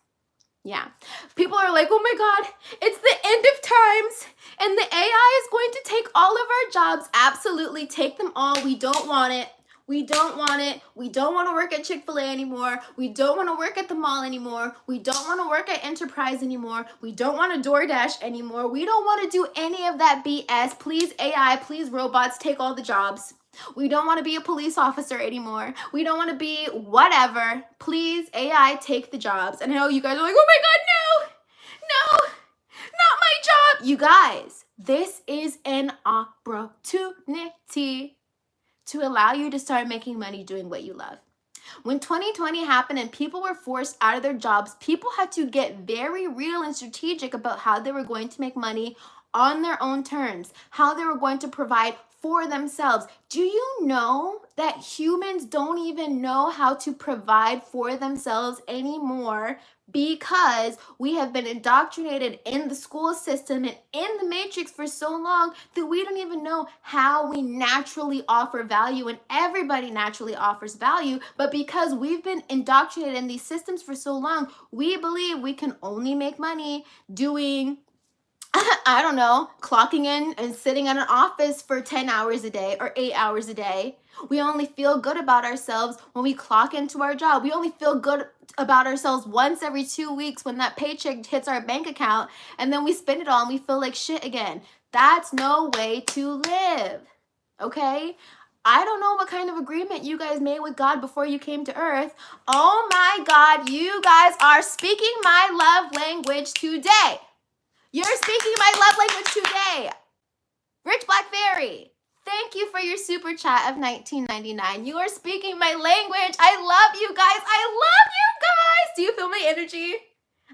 Yeah. People are like, oh my God, it's the end of times and the AI is going to take all of our jobs. Absolutely, take them all. We don't want it. We don't want it. We don't want to work at Chick-fil-A anymore. We don't want to work at the mall anymore. We don't want to work at Enterprise anymore. We don't want to DoorDash anymore. We don't want to do any of that BS. Please AI, please robots, take all the jobs. We don't want to be a police officer anymore. We don't want to be whatever. Please, AI, take the jobs. And I know you guys are like, oh my God, no, not my job. You guys, this is an opportunity to allow you to start making money doing what you love. When 2020 happened and people were forced out of their jobs, people had to get very real and strategic about how they were going to make money on their own terms, how they were going to provide for themselves. Do you know that humans don't even know how to provide for themselves anymore because we have been indoctrinated in the school system and in the matrix for so long that we don't even know how we naturally offer value, and everybody naturally offers value, but because we've been indoctrinated in these systems for so long, we believe we can only make money doing I don't know, clocking in and sitting at an office for 10 hours a day or 8 hours a day. We only feel good about ourselves when we clock into our job. We only feel good about ourselves once every 2 weeks when that paycheck hits our bank account, and then we spend it all and we feel like shit again. That's no way to live, okay? I don't know what kind of agreement you guys made with God before you came to earth. Oh my God, you guys are speaking my love language today. You're speaking my love language today. Rich Black Fairy, thank you for your super chat of $19.99. You are speaking my language. I love you guys. I love you guys. Do you feel my energy?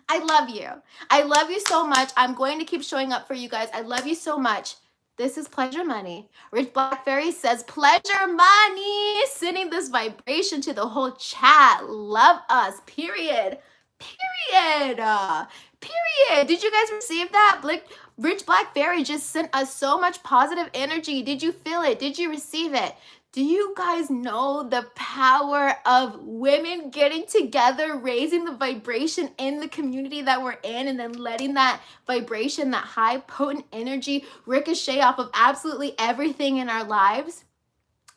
I love you. I love you so much. I'm going to keep showing up for you guys. I love you so much. This is pleasure money. Rich Black Fairy says pleasure money. Sending this vibration to the whole chat. Love us. Period. Period. Period. Did you guys receive that? Rich Black Fairy just sent us so much positive energy. Did you feel it? Did you receive it? Do you guys know the power of women getting together, raising the vibration in the community that we're in, and then letting that vibration, that high potent energy ricochet off of absolutely everything in our lives?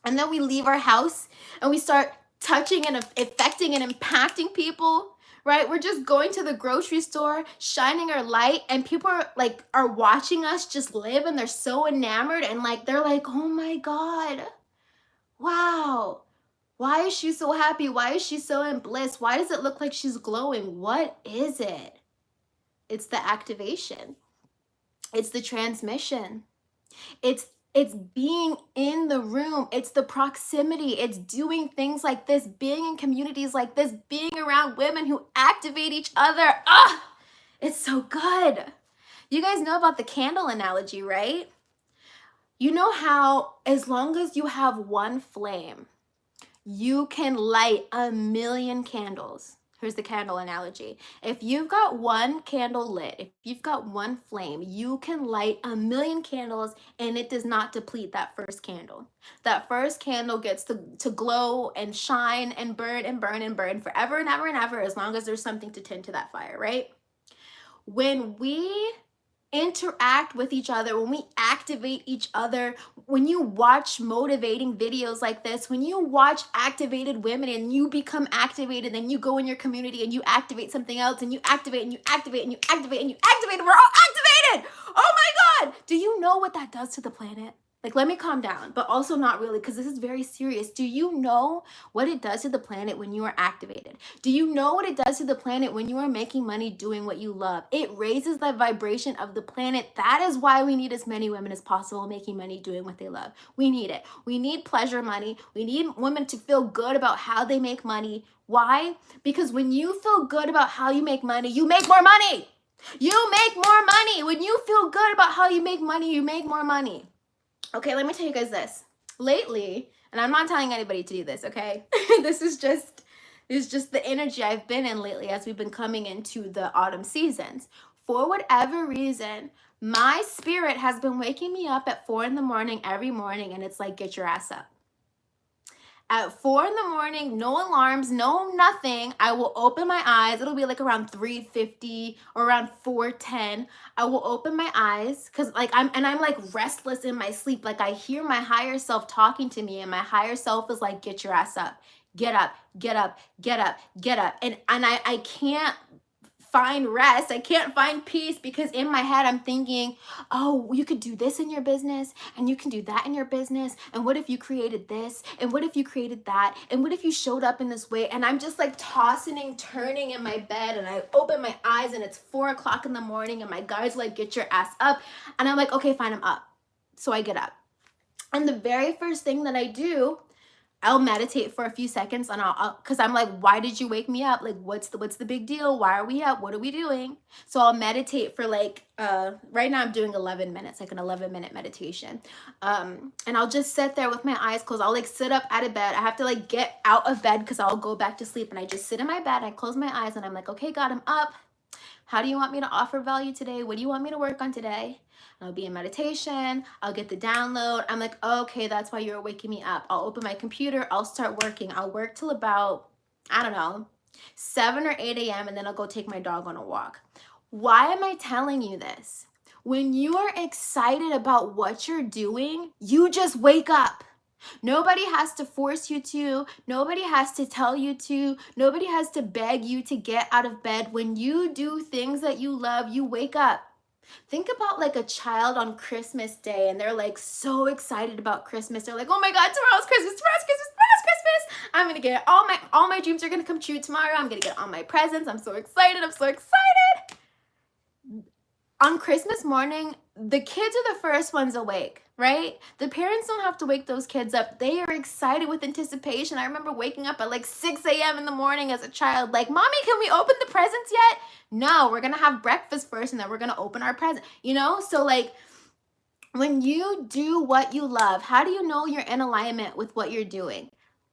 And then we leave our house and we start touching and affecting and impacting people. Right? We're just going to the grocery store, shining our light, and people are watching us just live, and they're so enamored, and they're like, oh my God, wow, why is she so happy? Why is she so in bliss? Why does it look like she's glowing? What is it? It's the activation. It's the transmission. It's being in the room. It's the proximity. It's doing things like this, being in communities like this, being around women who activate each other. Ah, it's so good. You guys know about the candle analogy, right? You know how as long as you have one flame, you can light 1,000,000 candles. Here's the candle analogy. If you've got one candle lit, if you've got one flame, you can light 1,000,000 candles and it does not deplete that first candle. That first candle gets to glow and shine and burn and burn and burn forever and ever and ever, as long as there's something to tend to that fire, right? When we interact with each other, when we activate each other, when you watch motivating videos like this, when you watch activated women and you become activated, then you go in your community and you activate something else and you activate and you activate and you activate and you activate and we're all activated. Oh my God. Do you know what that does to the planet? Like, let me calm down, but also not really, because this is very serious. Do you know what it does to the planet when you are activated? Do you know what it does to the planet when you are making money doing what you love? It raises the vibration of the planet. That is why we need as many women as possible making money doing what they love. We need it. We need pleasure money. We need women to feel good about how they make money. Why? Because when you feel good about how you make money, you make more money. You make more money. When you feel good about how you make money, you make more money. Okay, let me tell you guys this. Lately, and I'm not telling anybody to do this, okay? This is just the energy I've been in lately as we've been coming into the autumn seasons. For whatever reason, my spirit has been waking me up at 4 in the morning every morning, and it's like, get your ass up. At 4 in the morning, no alarms, no nothing. I will open my eyes. It'll be like around 3:50 or around 4:10. I will open my eyes because I'm like restless in my sleep. Like I hear my higher self talking to me, and my higher self is like, get your ass up. Get up, get up, get up, get up. And I can't find rest. I can't find peace because in my head I'm thinking, oh, you could do this in your business and you can do that in your business. And what if you created this? And what if you created that? And what if you showed up in this way? And I'm just like tossing and turning in my bed, and I open my eyes and it's 4 o'clock in the morning and my guide's like, get your ass up. And I'm like, okay, fine, I'm up. So I get up. And the very first thing that I do, I'll meditate for a few seconds, and because I'm like, why did you wake me up? Like, what's the big deal? Why are we up? What are we doing? So I'll meditate for like, right now I'm doing 11 minutes, like an 11-minute meditation. And I'll just sit there with my eyes closed. I'll like sit up out of bed. I have to like get out of bed because I'll go back to sleep, and I just sit in my bed. I close my eyes and I'm like, okay, God, I'm up. How do you want me to offer value today? What do you want me to work on today? I'll be in meditation. I'll get the download. I'm like, okay, that's why you're waking me up. I'll open my computer. I'll start working. I'll work till about, I don't know, 7 or 8 a.m. and then I'll go take my dog on a walk. Why am I telling you this? When you are excited about what you're doing, you just wake up. Nobody has to force you to. Nobody has to tell you to. Nobody has to beg you to get out of bed. When you do things that you love, you wake up. Think about like a child on Christmas Day, and they're like so excited about Christmas. They're like, oh my God, tomorrow's Christmas, tomorrow's Christmas, tomorrow's Christmas. I'm gonna get all my dreams are gonna come true tomorrow. I'm gonna get all my presents. I'm so excited. I'm so excited. On Christmas morning, the kids are the first ones awake, right? The parents don't have to wake those kids up. They are excited with anticipation. I remember waking up at like 6 a.m. in the morning as a child, like, Mommy, can we open the presents yet? No, we're gonna have breakfast first and then we're gonna open our present, you know? So like, when you do what you love, how do you know you're in alignment with what you're doing?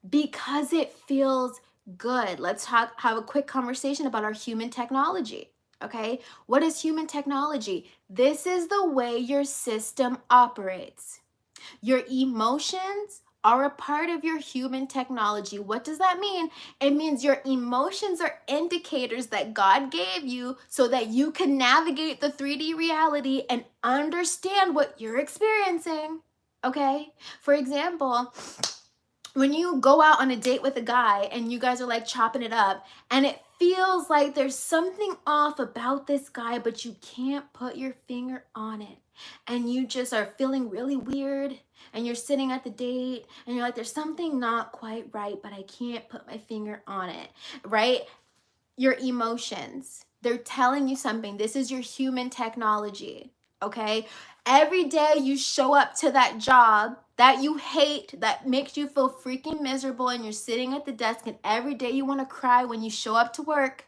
Because it feels good. Let's have a quick conversation about our human technology. Okay, what is human technology? This is the way your system operates. Your emotions are a part of your human technology. What does that mean? It means your emotions are indicators that God gave you so that you can navigate the 3D reality and understand what you're experiencing. Okay, for example, when you go out on a date with a guy and you guys are like chopping it up and it feels like there's something off about this guy, but you can't put your finger on it, and you just are feeling really weird, and you're sitting at the date and you're like, there's something not quite right, but I can't put my finger on it, right? Your emotions. They're telling you something. This is your human technology, okay? Every day you show up to that job that you hate, that makes you feel freaking miserable, and you're sitting at the desk, and every day you want to cry when you show up to work.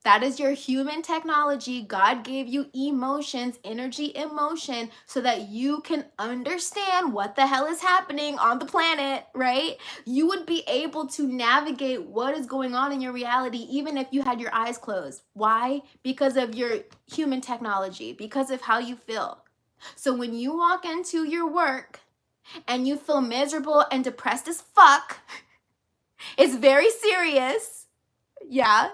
That is your human technology. God gave you emotions, energy, emotion, so that you can understand what the hell is happening on the planet, right? You would be able to navigate what is going on in your reality, even if you had your eyes closed. Why? Because of your human technology, because of how you feel. So when you walk into your work and you feel miserable and depressed as fuck, it's very serious. Yeah.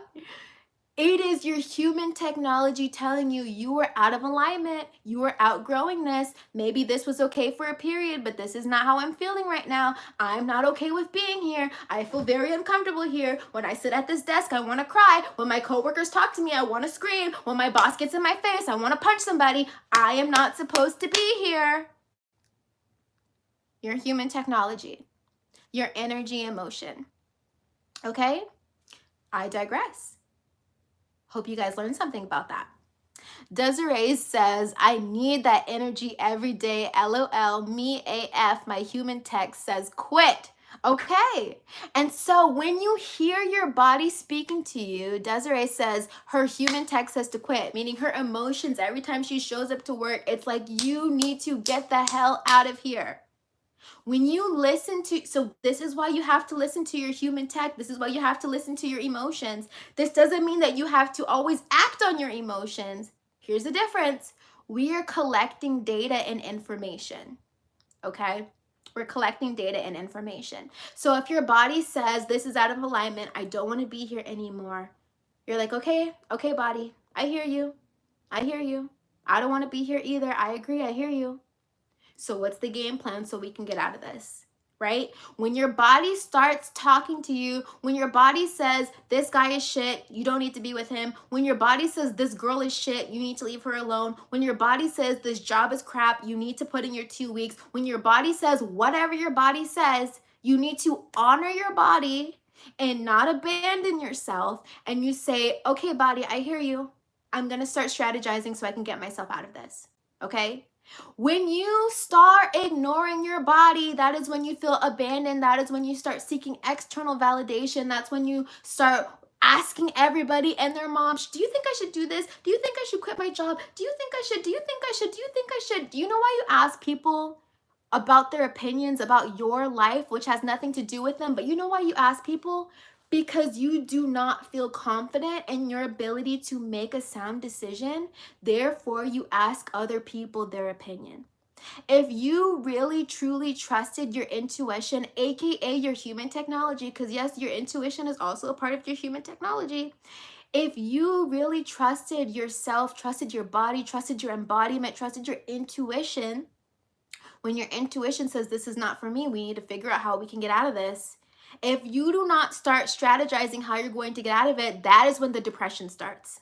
It is your human technology telling you you are out of alignment. You are outgrowing this. Maybe this was okay for a period, but this is not how I'm feeling right now. I'm not okay with being here. I feel very uncomfortable here. When I sit at this desk, I want to cry. When my coworkers talk to me, I want to scream. When my boss gets in my face, I want to punch somebody. I am not supposed to be here. Your human technology, your energy, emotion. Okay? I digress. Hope you guys learned something about that. Desiree says, I need that energy every day. LOL, me AF. My human text says, quit. Okay. And so when you hear your body speaking to you, Desiree says her human text says to quit, meaning her emotions, every time she shows up to work, it's like, you need to get the hell out of here. When you listen to, so this is why you have to listen to your human tech. This is why you have to listen to your emotions. This doesn't mean that you have to always act on your emotions. Here's the difference. We are collecting data and information, okay? We're collecting data and information. So if your body says, this is out of alignment, I don't want to be here anymore, you're like, okay, body, I hear you. I hear you. I don't want to be here either. I agree. I hear you. So what's the game plan so we can get out of this, right? When your body starts talking to you, when your body says, this guy is shit, you don't need to be with him. When your body says, this girl is shit, you need to leave her alone. When your body says, this job is crap, you need to put in your 2 weeks. When your body says, whatever your body says, you need to honor your body and not abandon yourself. And you say, okay, body, I hear you. I'm going to start strategizing so I can get myself out of this, okay? When you start ignoring your body, that is when you feel abandoned. That is when you start seeking external validation. That's when you start asking everybody and their moms, do you think I should do this? Do you think I should quit my job? Do you think I should? Do you think I should? Do you think I should? Do you know why you ask people about their opinions about your life, which has nothing to do with them? But you know why you ask people? Because you do not feel confident in your ability to make a sound decision. Therefore, you ask other people their opinion. If you really truly trusted your intuition, aka your human technology, because yes, your intuition is also a part of your human technology. If you really trusted yourself, trusted your body, trusted your embodiment, trusted your intuition, when your intuition says this is not for me, we need to figure out how we can get out of this. If you do not start strategizing how you're going to get out of it, that is when the depression starts.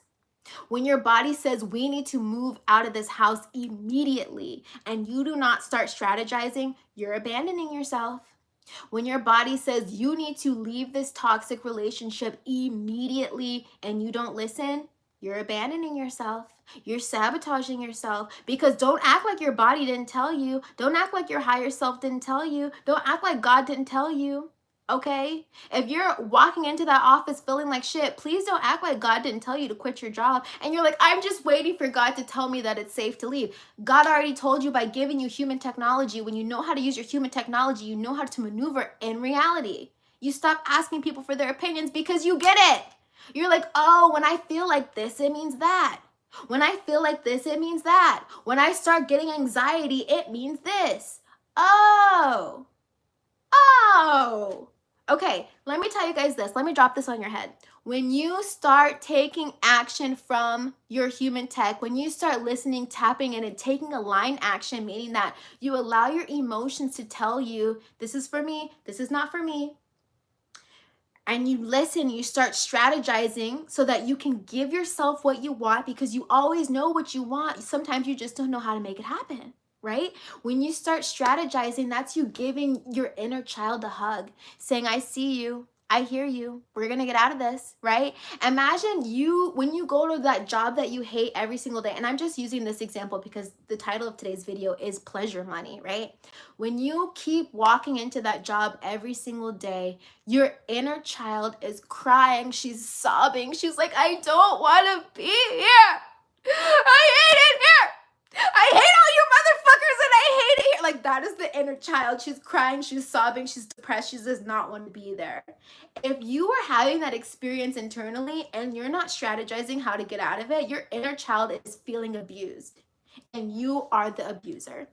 When your body says we need to move out of this house immediately and you do not start strategizing, you're abandoning yourself. When your body says you need to leave this toxic relationship immediately and you don't listen, you're abandoning yourself. You're sabotaging yourself, because don't act like your body didn't tell you. Don't act like your higher self didn't tell you. Don't act like God didn't tell you. Okay? If you're walking into that office feeling like shit, please don't act like God didn't tell you to quit your job. And you're like, I'm just waiting for God to tell me that it's safe to leave. God already told you by giving you human technology. When you know how to use your human technology, you know how to maneuver in reality. You stop asking people for their opinions because you get it. You're like, oh, when I feel like this, it means that. When I feel like this, it means that. When I start getting anxiety, it means this. Oh. Okay, let me tell you guys this. Let me drop this on your head. When you start taking action from your human tech, when you start listening, tapping in, and taking aligned action, meaning that you allow your emotions to tell you, this is for me, this is not for me, and you listen, you start strategizing so that you can give yourself what you want, because you always know what you want. Sometimes you just don't know how to make it happen. Right? When you start strategizing, that's you giving your inner child a hug, saying, I see you. I hear you. We're going to get out of this, right? Imagine you, when you go to that job that you hate every single day, and I'm just using this example because the title of today's video is pleasure money, right? When you keep walking into that job every single day, your inner child is crying. She's sobbing. She's like, I don't want to be here. I hate it here. I hate all you motherfuckers and I hate it here. Like, that is the inner child. She's crying, she's sobbing, she's depressed, she does not want to be there. If you are having that experience internally and you're not strategizing how to get out of it, your inner child is feeling abused and you are the abuser.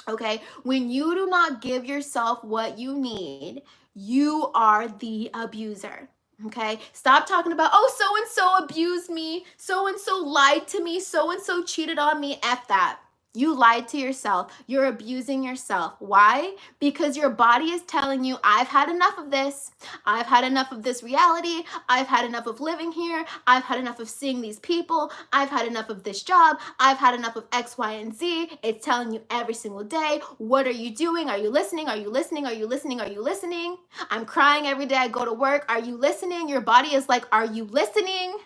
Okay? When you do not give yourself what you need, you are the abuser. Okay? Stop talking about, oh, so and so abused me, so and so lied to me, so and so cheated on me. F that. You lied to yourself. You're abusing yourself. Why? Because your body is telling you, I've had enough of this. I've had enough of this reality. I've had enough of living here. I've had enough of seeing these people. I've had enough of this job. I've had enough of X, Y, and Z. It's telling you every single day, what are you doing? Are you listening? Are you listening? Are you listening? Are you listening? I'm crying every day I go to work. Are you listening? Your body is like, are you listening?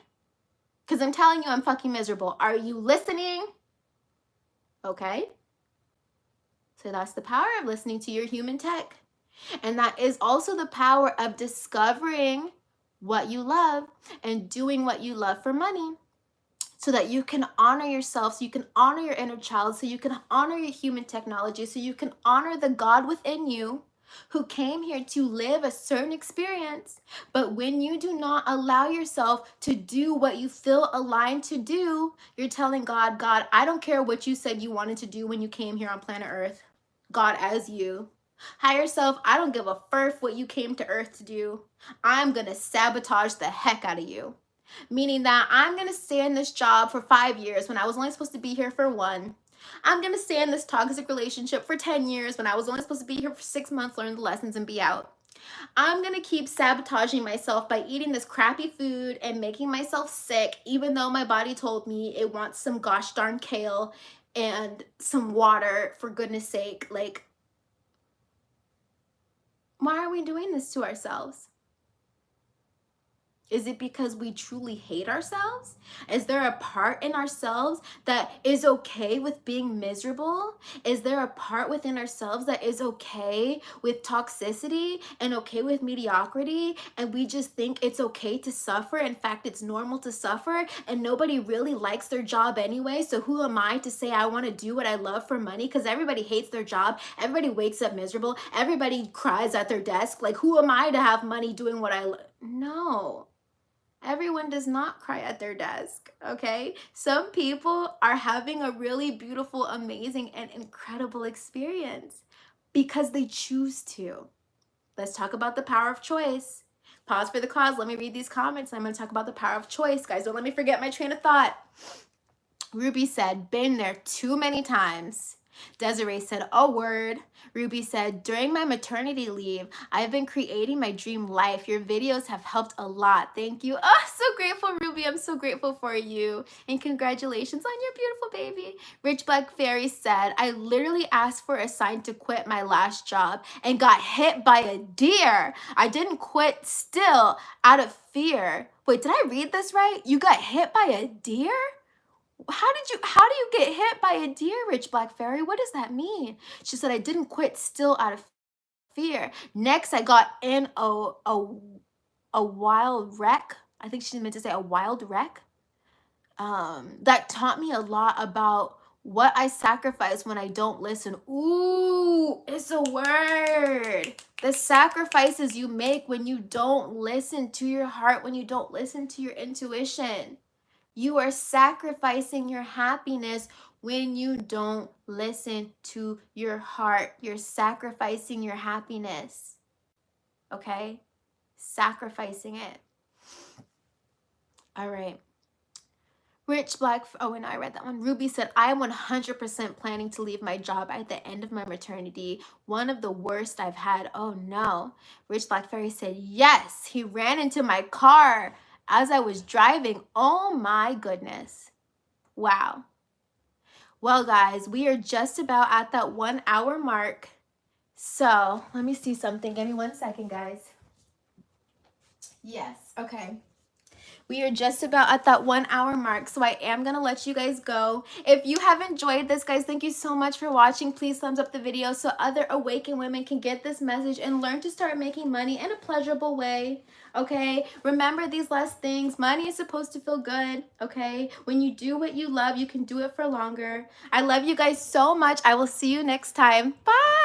Because I'm telling you, I'm fucking miserable. Are you listening? Okay? So that's the power of listening to your human tech. And that is also the power of discovering what you love and doing what you love for money so that you can honor yourself, so you can honor your inner child, so you can honor your human technology, so you can honor the God within you who came here to live a certain experience. But when you do not allow yourself to do what you feel aligned to do, you're telling God, God, I don't care what you said you wanted to do when you came here on planet Earth. God, as you. Higher self, I don't give a furf what you came to Earth to do. I'm going to sabotage the heck out of you. Meaning that I'm going to stay in this job for 5 years when I was only supposed to be here for 1. I'm going to stay in this toxic relationship for 10 years when I was only supposed to be here for 6 months, learn the lessons, and be out. I'm going to keep sabotaging myself by eating this crappy food and making myself sick, even though my body told me it wants some gosh darn kale and some water, for goodness sake. Like, why are we doing this to ourselves? Is it because we truly hate ourselves? Is there a part in ourselves that is okay with being miserable? Is there a part within ourselves that is okay with toxicity and okay with mediocrity? And we just think it's okay to suffer. In fact, it's normal to suffer and nobody really likes their job anyway. So who am I to say I want to do what I love for money? Because everybody hates their job. Everybody wakes up miserable. Everybody cries at their desk. Like, who am I to have money doing what I love? No. Everyone does not cry at their desk, okay? Some people are having a really beautiful, amazing, and incredible experience because they choose to. Let's talk about the power of choice. Pause for the cause. Let me read these comments. I'm going to talk about the power of choice. Guys, don't let me forget my train of thought. Ruby said, been there too many times. Desiree said, a word. Ruby said, during my maternity leave, I've been creating my dream life. Your videos have helped a lot. Thank you. Oh, so grateful, Ruby. I'm so grateful for you. And congratulations on your beautiful baby. Rich Black Fairy said, I literally asked for a sign to quit my last job and got hit by a deer. I didn't quit still out of fear. Wait, did I read this right? You got hit by a deer? How do you get hit by a deer, Rich Black Fairy? What does that mean? She said, I didn't quit still out of fear. Next, I got in a wild wreck. I think she meant to say a wild wreck. That taught me a lot about what I sacrifice when I don't listen. Ooh, it's a word. The sacrifices you make when you don't listen to your heart, when you don't listen to your intuition. You are sacrificing your happiness when you don't listen to your heart. You're sacrificing your happiness. Okay? Sacrificing it. All right. Rich Black, oh, and I read that one. Ruby said, I am 100% planning to leave my job at the end of my maternity. One of the worst I've had. Oh no. Rich Black Fairy said, yes, he ran into my car as I was driving. Oh my goodness. Wow. Well, guys, we are just about at that 1 hour mark. So let me see something. Give me 1 second, guys. Yes. Okay. We are just about at that 1 hour mark, so I am gonna let you guys go. If you have enjoyed this, guys, thank you so much for watching. Please thumbs up the video so other awakened women can get this message and learn to start making money in a pleasurable way. Okay, remember these last things. Money is supposed to feel good. Okay, when you do what you love, you can do it for longer. I love you guys so much. I will see you next time. Bye.